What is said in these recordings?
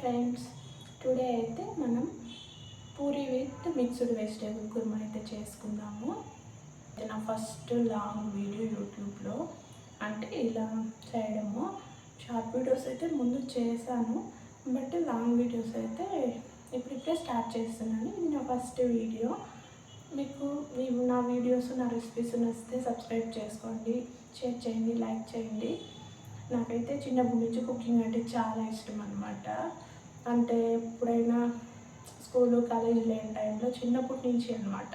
Friends, today అయితే మనం puri with mixed vegetable kurma అయితే చేసుకుందాము. ఇది నా ఫస్ట్ లాంగ్ వీడియో యూట్యూబ్లో, అంటే ఇలా చేయడము. షార్ట్ వీడియోస్ అయితే ముందు చేశాను, బట్ లాంగ్ వీడియోస్ అయితే ఇప్పుడిప్పుడే స్టార్ట్ చేస్తున్నాను. ఇది నా ఫస్ట్ వీడియో. మీకు నా వీడియోస్, నా రెసిపీస్ నచ్చితే సబ్స్క్రైబ్ చేసుకోండి, షేర్ చేయండి, లైక్ చేయండి. నాకైతే చిన్నప్పటి నుంచి కుకింగ్ అంటే చాలా ఇష్టం అనమాట. అంటే ఎప్పుడైనా స్కూలు కాలేజీ లేని టైంలో, చిన్నప్పటి నుంచి అనమాట,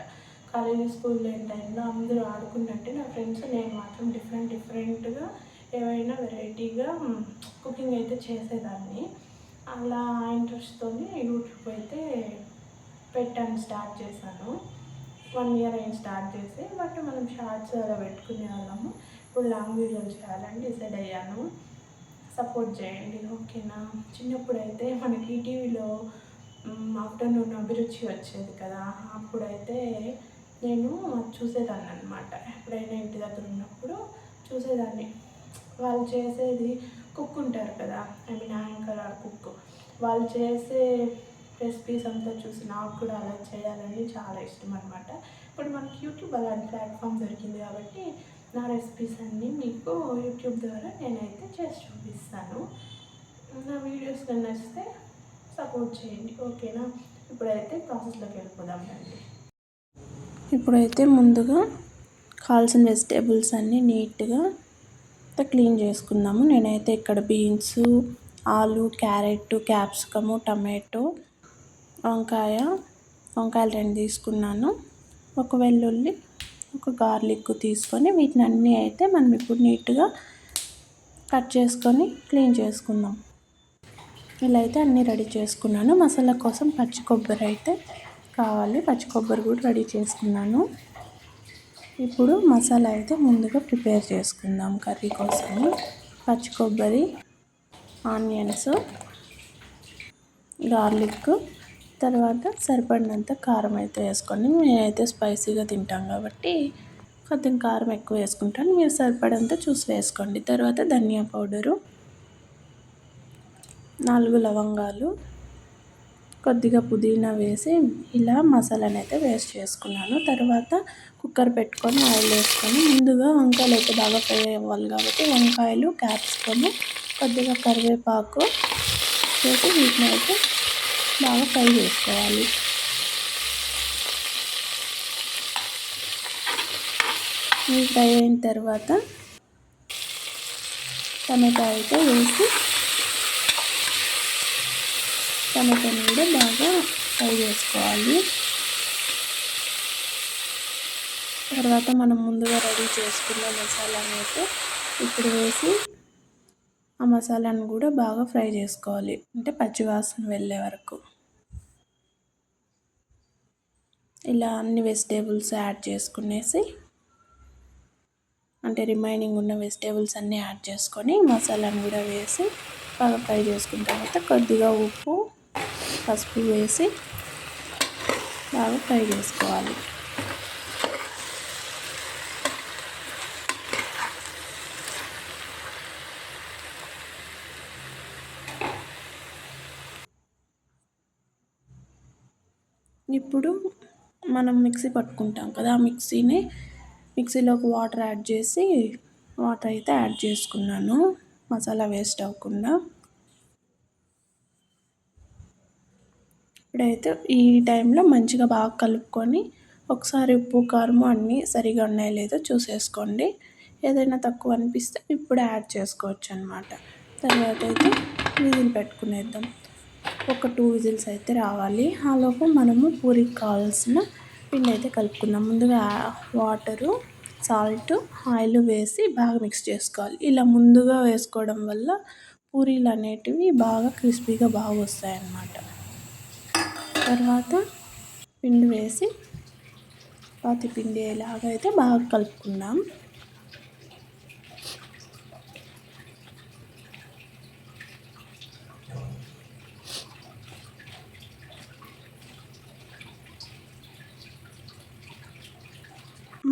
కాలేజీ స్కూల్ లేని టైంలో అందరూ ఆడుకుంటుంటే నా ఫ్రెండ్స్, నేను మాత్రం డిఫరెంట్గా ఏవైనా వెరైటీగా కుకింగ్ అయితే చేసేదాన్ని. అలా ఇంట్రెస్ట్తో యూట్యూబ్ అయితే స్టార్ట్ చేశాను. 1 year అయింది స్టార్ట్ చేసి, బట్ మనం షార్ట్స్ అలా పెట్టుకునే వాళ్ళము. ఇప్పుడు లాంగ్ వీడియోలు చేయాలని డిసైడ్ అయ్యాను. సపోర్ట్ చేయండి, ఓకేనా? చిన్నప్పుడైతే మనకి టీవీలో ఆఫ్టర్నూన్ అభిరుచి వచ్చేది కదా, అప్పుడైతే నేను చూసేదాన్ని అనమాట. ఎప్పుడైనా ఇంటి దగ్గర ఉన్నప్పుడు చూసేదాన్ని. వాళ్ళు చేసేది, కుక్ ఉంటారు కదా, యాంకర్ ఆర్ కుక్, వాళ్ళు చేసే రెసిపీస్ అంతా చూసి నాకు కూడా అలా చేయాలని చాలా ఇష్టం అనమాట. ఇప్పుడు మనకి యూట్యూబ్ అలాంటి ప్లాట్ఫామ్ దొరికింది కాబట్టి నా రెసిపీస్ అన్నీ మీకు యూట్యూబ్ ద్వారా నేనైతే చేసి చూపిస్తాను. నా వీడియోస్ నచ్చితే సపోర్ట్ చేయండి, ఓకేనా? ఇప్పుడైతే ప్రాసెస్లోకి వెళ్ళిపోదాం రండి. ఇప్పుడైతే ముందుగా కావాల్సిన వెజిటేబుల్స్ అన్నీ నీట్గా క్లీన్ చేసుకుందాము. నేనైతే ఇక్కడ బీన్స్, ఆలు, క్యారెట్, క్యాప్సికము, టమాటో, వంకాయలు 2 తీసుకున్నాను. ఒక వెల్లుల్లి, ఒక గార్లిక్ తీసుకొని వీటిని అన్నీ అయితే మనం ఇప్పుడు నీట్గా కట్ చేసుకొని క్లీన్ చేసుకుందాం. ఇలా అయితే అన్నీ రెడీ చేసుకున్నాను. మసాలా కోసం పచ్చి కొబ్బరి అయితే కావాలి, పచ్చి కొబ్బరి కూడా రెడీ చేసుకున్నాను. ఇప్పుడు మసాలా అయితే ముందుగా ప్రిపేర్ చేసుకుందాం. కర్రీ కోసము పచ్చి కొబ్బరి, ఆనియన్స్, గార్లిక్, తర్వాత సరిపడినంత కారం అయితే వేసుకోండి. నేనైతే స్పైసీగా తింటాను కాబట్టి కొద్దిగా కారం ఎక్కువ వేసుకుంటాను, మీరు సరిపడంత చూసి వేసుకోండి. తర్వాత ధనియా పౌడరు, 4 లవంగాలు, కొద్దిగా పుదీనా వేసి ఇలా మసాలాను అయితే వేస్ట్ చేసుకున్నాను. తర్వాత కుక్కర్ పెట్టుకొని ఆయిల్ వేసుకొని, ముందుగా వంకాయలు అయితే బాగా ఫ్రై అవ్వాలి కాబట్టి వంకాయలు, క్యాప్సికము, కొద్దిగా కరివేపాకు వేసి వీటిని అయితే బాగా ఫ్రై చేసుకోవాలి. ఇవి ఫ్రై అయిన తర్వాత టమాటా అయితే వేసి టమాటాని కూడా బాగా ఫ్రై చేసుకోవాలి. తర్వాత మనం ముందుగా రెడీ చేసుకున్న మసాలాని అయితే ఇప్పుడు వేసి ఆ మసాలాను కూడా బాగా ఫ్రై చేసుకోవాలి, అంటే పచ్చివాసన వెళ్ళే వరకు. ఇలా అన్ని వెజిటేబుల్స్ యాడ్ చేసుకునేసి, అంటే రిమైనింగ్ ఉన్న వెజిటేబుల్స్ అన్నీ యాడ్ చేసుకొని మసాలాను కూడా వేసి బాగా ఫ్రై చేసుకున్న తర్వాత కొద్దిగా ఉప్పు, పసుపు వేసి బాగా ఫ్రై చేసుకోవాలి. ఇప్పుడు మనం మిక్సీ పట్టుకుంటాం కదా, ఆ మిక్సీలోకి వాటర్ యాడ్ చేసి వాటర్ అయితే యాడ్ చేసుకున్నాను, మసాలా వేస్ట్ అవ్వకుండా. ఇప్పుడైతే ఈ టైంలో మంచిగా బాగా కలుపుకొని ఒకసారి ఉప్పు, కారం అన్నీ సరిగా ఉన్నాయో లేదో చూసేసుకోండి. ఏదైనా తక్కువ అనిపిస్తే ఇప్పుడు యాడ్ చేసుకోవచ్చు అన్నమాట. తర్వాత అయితే విజిల్ పెట్టుకునేద్దాం. ఒక 2 విజిల్స్ అయితే రావాలి. ఆలోపు మనము పూరికి కావాల్సిన పిండి అయితే కలుపుకుందాం. ముందుగా వాటరు, సాల్ట్, ఆయిల్ వేసి బాగా మిక్స్ చేసుకోవాలి. ఇలా ముందుగా వేసుకోవడం వల్ల పూరీలు అనేటివి బాగా క్రిస్పీగా బాగా వస్తాయన్నమాట. తర్వాత పిండి వేసి పిండి ఎలాగైతే బాగా కలుపుకుందాం.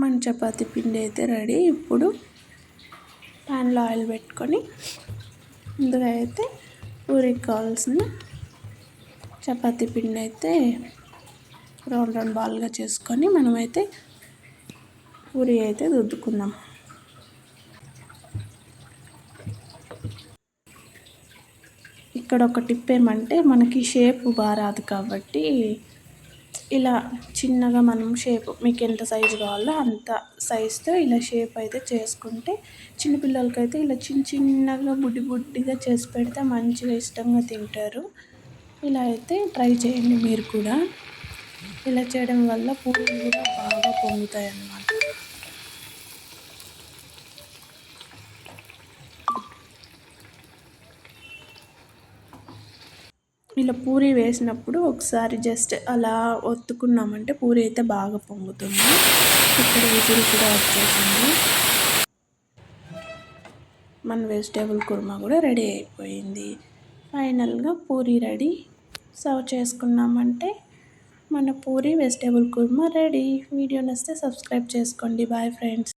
మన చపాతీ పిండి అయితే రెడీ. ఇప్పుడు ప్యాన్లో ఆయిల్ పెట్టుకొని ముందుగా అయితే పూరికి కావాల్సిన చపాతీ పిండి అయితే రౌండ్ రౌండ్ బాల్గా చేసుకొని మనమైతే పూరి అయితే రుద్దుకుందాం. ఇక్కడ ఒక టిప్ ఏమంటే మనకి షేప్ బాగా రాదు కాబట్టి ఇలా చిన్నగా మనం షేప్ మీకు ఎంత సైజు కావాలో అంత సైజుతో ఇలా షేప్ అయితే చేసుకుంటే చిన్నపిల్లలకైతే ఇలా చిన్నగా బుడ్డి బుడ్డిగా చేసి పెడితే మంచిగా ఇష్టంగా తింటారు. ఇలా అయితే ట్రై చేయండి మీరు కూడా. ఇలా చేయడం వల్ల పూరీలు కూడా బాగా పొంగుతాయి అన్నమాట. ఇలా పూరి వేసినప్పుడు ఒకసారి జస్ట్ అలా ఒత్తుకున్నామంటే పూరి అయితే బాగా పొంగుతుంది. ఇక్కడ విజిల్ కూడా వచ్చేసింది. మన వెజిటేబుల్ కుర్మా కూడా రెడీ అయిపోయింది. ఫైనల్గా పూరి రెడీ. సర్వ్ చేసుకున్నామంటే మన puri vegetable kurma ready. Video నచ్చితే సబ్స్క్రైబ్ చేసుకోండి. Bye friends.